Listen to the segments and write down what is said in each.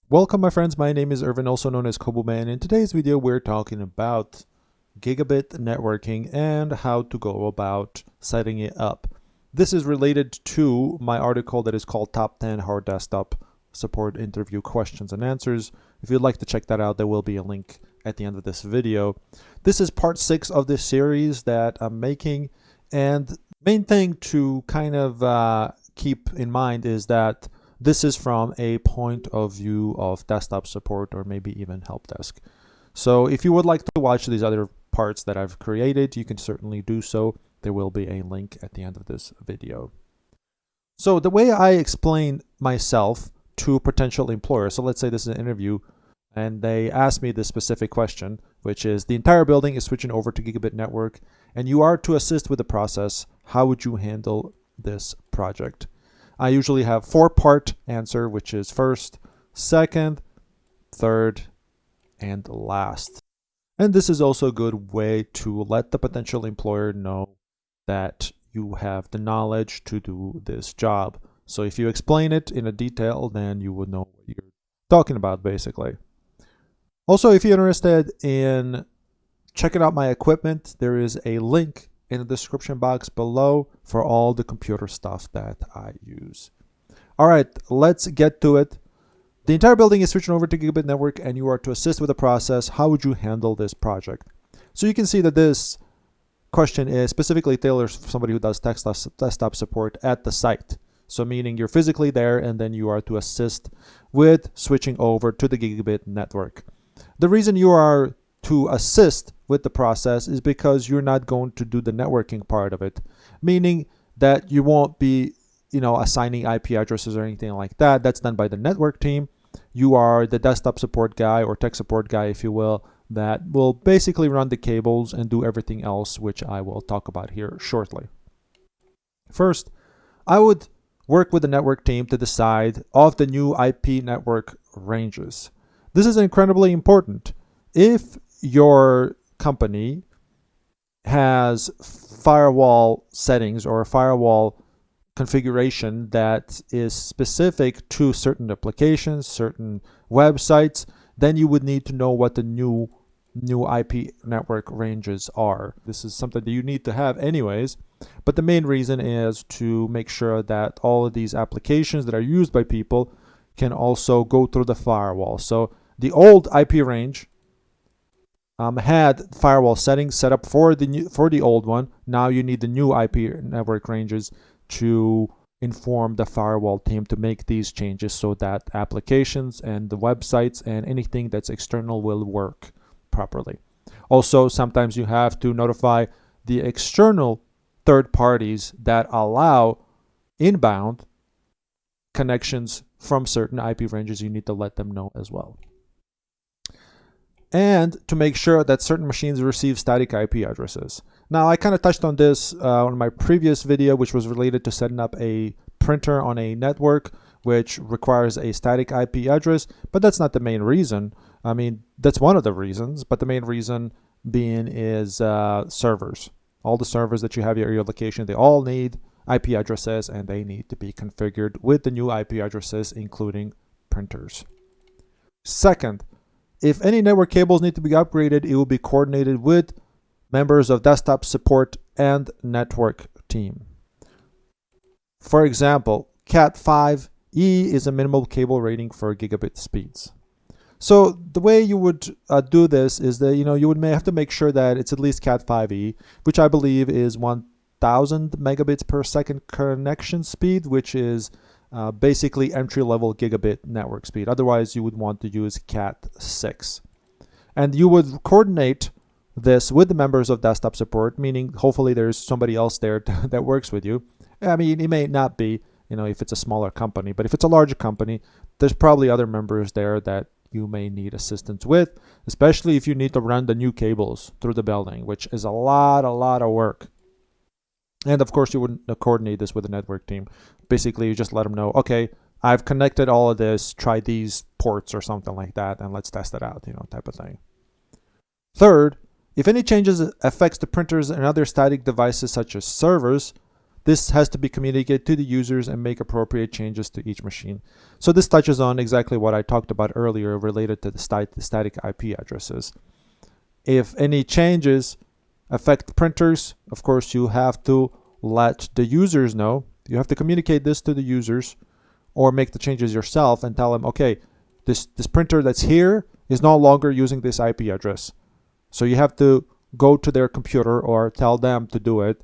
Welcome my friends, my name is Irvin, also known as Koboman. In today's video we're talking about gigabit networking and how to go about setting it up. This is related to my article that is called Top 10 Hard Desktop Support Interview Questions and Answers. If you'd like to check that out, there will be a link at the end of this video. This is part 6 of this series that I'm making, and the main thing to kind of keep in mind is that this is from a point of view of desktop support or maybe even help desk. So if you would like to watch these other parts that I've created, you can certainly do so. There will be a link at the end of this video. So the way I explain myself to potential employers, so let's say this is an interview and they ask me this specific question, which is the entire building is switching over to Gigabit network and you are to assist with the process. How would you handle this project? I usually have 4-part answer, which is first, second, third, and last. And this is also a good way to let the potential employer know that you have the knowledge to do this job. So if you explain it in a detail, then you would know what you're talking about, basically. Also, if you're interested in checking out my equipment, there is a link in the description box below for all the computer stuff that I use. All right, let's get to it. The entire building is switching over to Gigabit network and you are to assist with the process. How would you handle this project? So you can see that this question is specifically tailored for somebody who does desktop support at the site. So meaning you're physically there and then you are to assist with switching over to the Gigabit network. The reason you are to assist with the process is because you're not going to do the networking part of it, meaning that you won't be, assigning IP addresses or anything like that. That's done by the network team. You are the desktop support guy or tech support guy, if you will, that will basically run the cables and do everything else, which I will talk about here shortly. First, I would work with the network team to decide of the new IP network ranges. This is incredibly important. If your company has firewall settings or a firewall configuration that is specific to certain applications, certain websites, then you would need to know what the new IP network ranges are. This is something that you need to have anyways, but the main reason is to make sure that all of these applications that are used by people can also go through the firewall. So the old IP range had firewall settings set up for the old one. Now you need the new IP network ranges to inform the firewall team to make these changes so that applications and the websites and anything that's external will work properly. Also, sometimes you have to notify the external third parties that allow inbound connections from certain IP ranges. You need to let them know as well. And to make sure that certain machines receive static IP addresses. Now, I kind of touched on this on my previous video, which was related to setting up a printer on a network, which requires a static IP address, but that's not the main reason. I mean, that's one of the reasons, but the main reason being is servers. All the servers that you have at your location, they all need IP addresses, and they need to be configured with the new IP addresses, including printers. Second, if any network cables need to be upgraded, it will be coordinated with members of desktop support and network team. For example, Cat5e is a minimal cable rating for gigabit speeds. So the way you would do this is that you may have to make sure that it's at least Cat5e, which I believe is 1000 megabits per second connection speed, which is basically entry-level gigabit network speed. Otherwise, you would want to use Cat6. And you would coordinate this with the members of desktop support, meaning hopefully there's somebody else there that works with you. I mean, it may not be, if it's a smaller company, but if it's a larger company, there's probably other members there that you may need assistance with, especially if you need to run the new cables through the building, which is a lot of work. And of course, you wouldn't coordinate this with the network team. Basically, you just let them know, okay, I've connected all of this, try these ports or something like that, and let's test it out, type of thing. Third, if any changes affects the printers and other static devices such as servers, this has to be communicated to the users and make appropriate changes to each machine. So this touches on exactly what I talked about earlier related to the static IP addresses. If any changes affect printers, of course, you have to let the users know. You have to communicate this to the users or make the changes yourself and tell them, okay, this printer that's here is no longer using this IP address. So you have to go to their computer or tell them to do it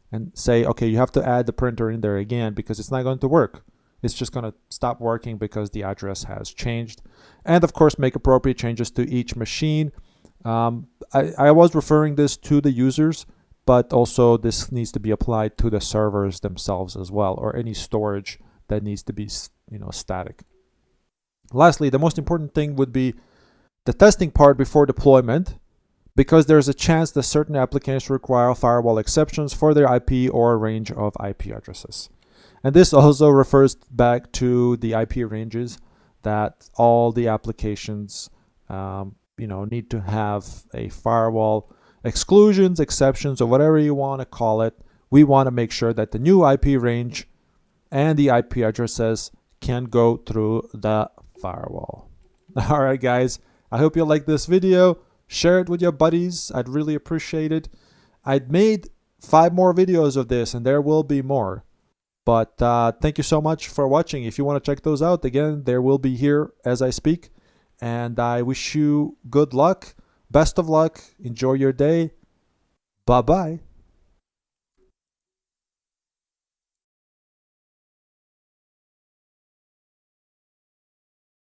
and say, okay, you have to add the printer in there again because it's not going to work. It's just going to stop working because the address has changed. And of course, make appropriate changes to each machine. I was referring this to the users, but also this needs to be applied to the servers themselves as well, or any storage that needs to be, static. Lastly, the most important thing would be the testing part before deployment, because there's a chance that certain applications require firewall exceptions for their IP or a range of IP addresses. And this also refers back to the IP ranges that all the applications need to have a firewall exclusions, exceptions, or whatever you want to call it. We want to make sure that the new IP range and the IP addresses can go through the firewall. All right, guys, I hope you like this video. Share it with your buddies. I'd really appreciate it. I'd made 5 more videos of this, and there will be more. But thank you so much for watching. If you want to check those out, again, there will be here as I speak. And I wish you good luck, best of luck, enjoy your day. Bye-bye.